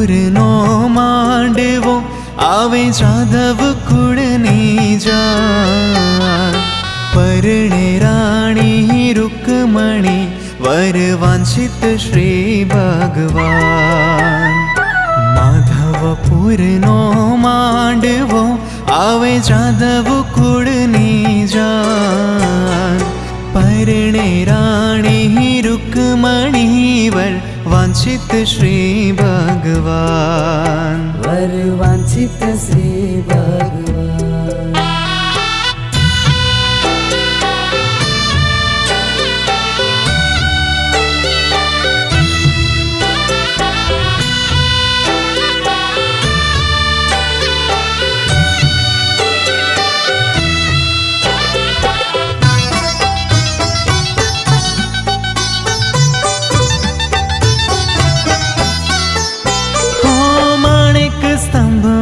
પૂરનો માંડવો આવે જાદવ કુળની જાન પરણે રાણી રૂકમણી વર વાંછિત શ્રી ભગવાન માધવપુરનો માંડવો આવે જાદવ કુળની જાન પરણે રાણી રૂકમણી વર વાંછિત શ્રી ભગવાન વર વાંછિત શ્રી ભગવાન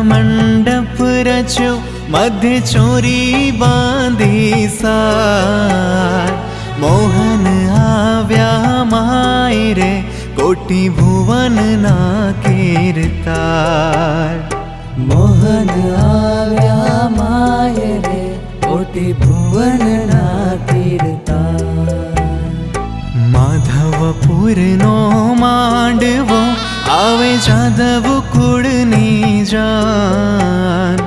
મંડપ રચ્યો મધ્ય ચોરી બાંધી સાર મોહન આવ્યા માય રે કોટી ભુવન ના કીર્તાર મોહન આવ્યા માય રે કોટી ભુવન ના કીર્તાર માધવપુરનો માંડવો આવે જાદવ કુળની જાન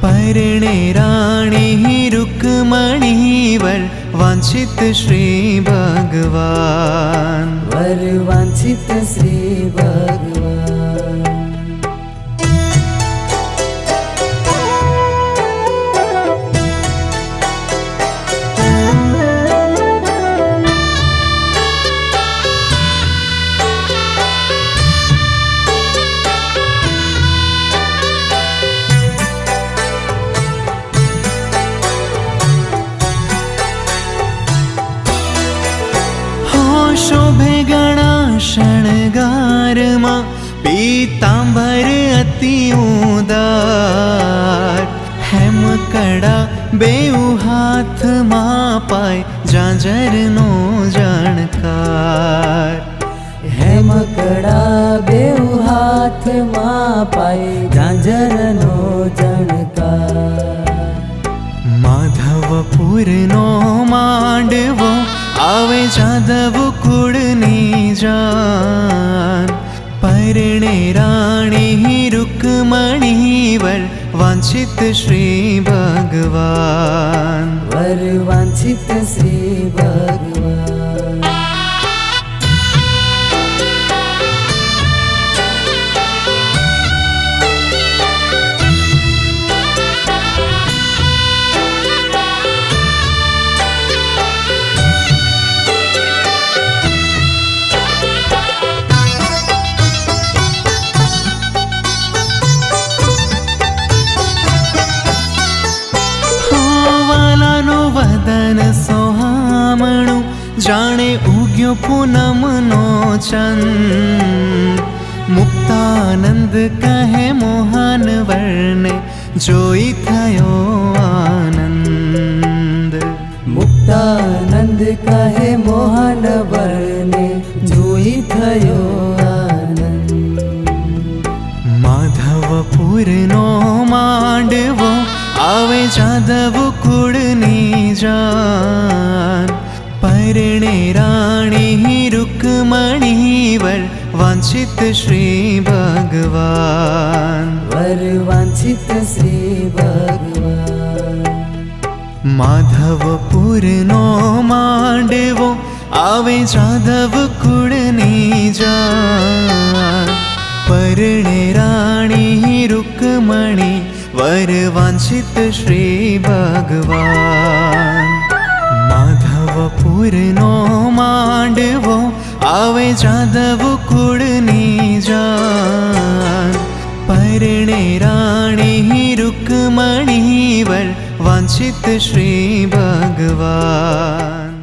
પરણે રાણી રૂકમણી વર વાંછિત શ્રી ભગવાન વર વાંછિત શ્રી ભગવાન શોભે ઘણા શણગારમાં પીતાંબર અતિ ઉદાર હેમ કડા બેઉ હાથમાં પાય ઝાંઝરનો જણકાર હેમ કડા બેઉ હાથમાં પાય ઝાંઝરનો જણકાર માધવપુરનો માંડવો આવે જાદવ કુળની જાન પરણે રાણી રૂકમણી વર વાંછિત શ્રી ભગવાન વર વાંછિત શ્રી ભગવાન વદન સોહામણું જાણે ઉગ્યો પૂનમનો ચંદ મુક્તાનંદ કહે મોહન વર્ણે જોઈ થયો આનંદ મુક્તાનંદ કહે મોહન વર્ણે જોઈ થયો આનંદ માધવપુરનો માંડવો આવે જાદવ કુળની જાન પરણે રાણી રૂકમણી વર વાંછિત શ્રી ભગવાન વર વાંછિત શ્રી ભગવાન માધવપુરનો માંડવો આવે જાદવ કુળની જાન પરણે રાણી રૂકમણી વર વાંછિત શ્રી ભગવાન માધવપુરનો માંડવો આવે જાદવ કુળની જાન પરણે રાણી રૂકમણી વર વાંછિત શ્રી ભગવાન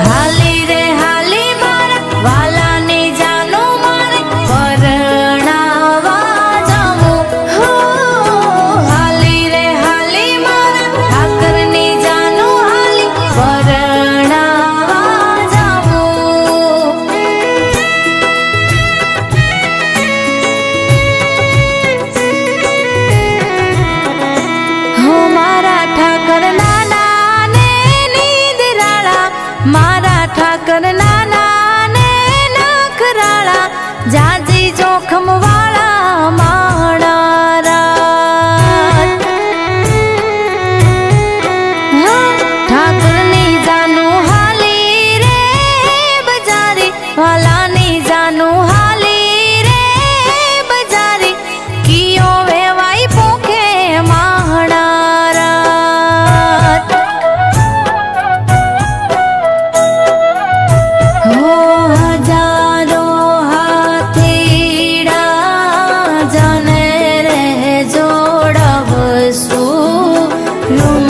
હાલી રે હાલી મારા વાલાની જા ઠાકર નાના ને નખરાળા જાજી જોખમ વાળા માણારા ઠાકરની જાનું હાલી રે બજારી વાલાની જાનું હાલી રે બજારી કિયો વેવાઈ પોખે માણારા હો હજારો હાથીડા જને રે જોડવશું રૂમ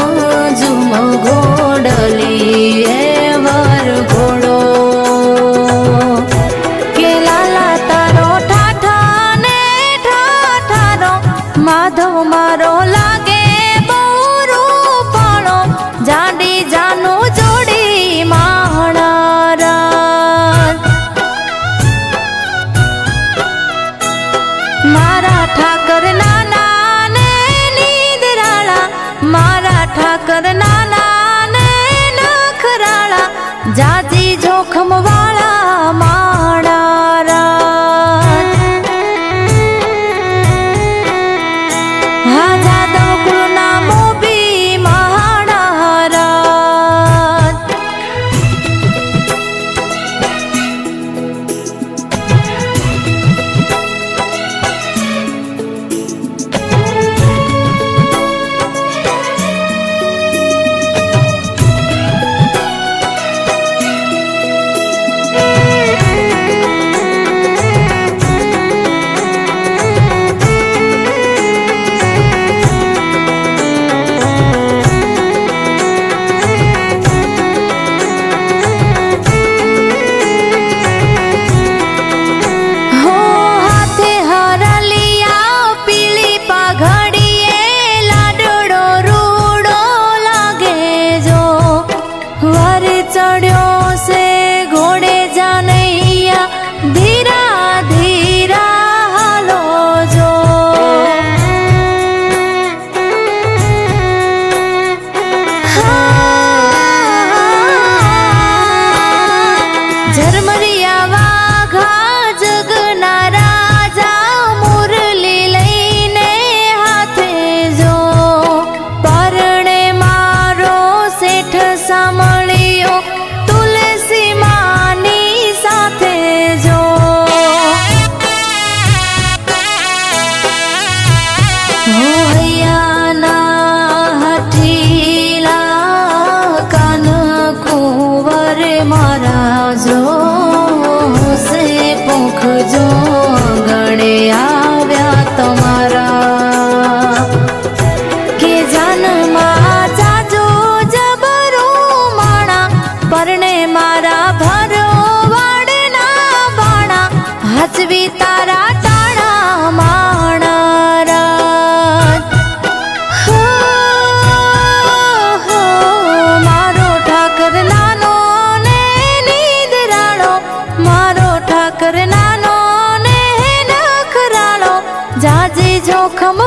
ઝુમ ઘોડલી એ વર ઘોડો કે લાલા તારો ઠાઠા ને ઠાઠારો માધવ મારો લાગે બહુ રૂપાળો જાડી જાનું જોડી માણારા મારા ઠાકર નાના ને નીંદરાળા મારા ઠાકર નાના ને નખરાળા જાજી જોખમ વાળા માણારા હા જાદવ કુળના મોભી માણારા હો હાથે હરલિયા પીળી પાઘડીએ લાડડો રૂડો લાગે જો વર ચડ્યો સે ઘોડે જાનૈયા ધીરા ધીરા હાલો જો ઝરમરિયા વાઘા જગના રાજા મુરલી લઈને હાથે જો પરણે મારો શેઠ સાંભળ્યો તુલસી માની સાથે જો હોયાના હઠીલા કાન કુંવર મારા જો સે પોખજો ગણે આવ્યા તમારા કે જાનમાં જાજો જબરો માણા પરણે મારા ભરો વાડના બાણા હચવી તારા ટાણા માણારા હો મારો ઠાકર નાનો ને નીંદરાળો મારો ઠાકર નાનો ને નખરાળો જાજી જોખમ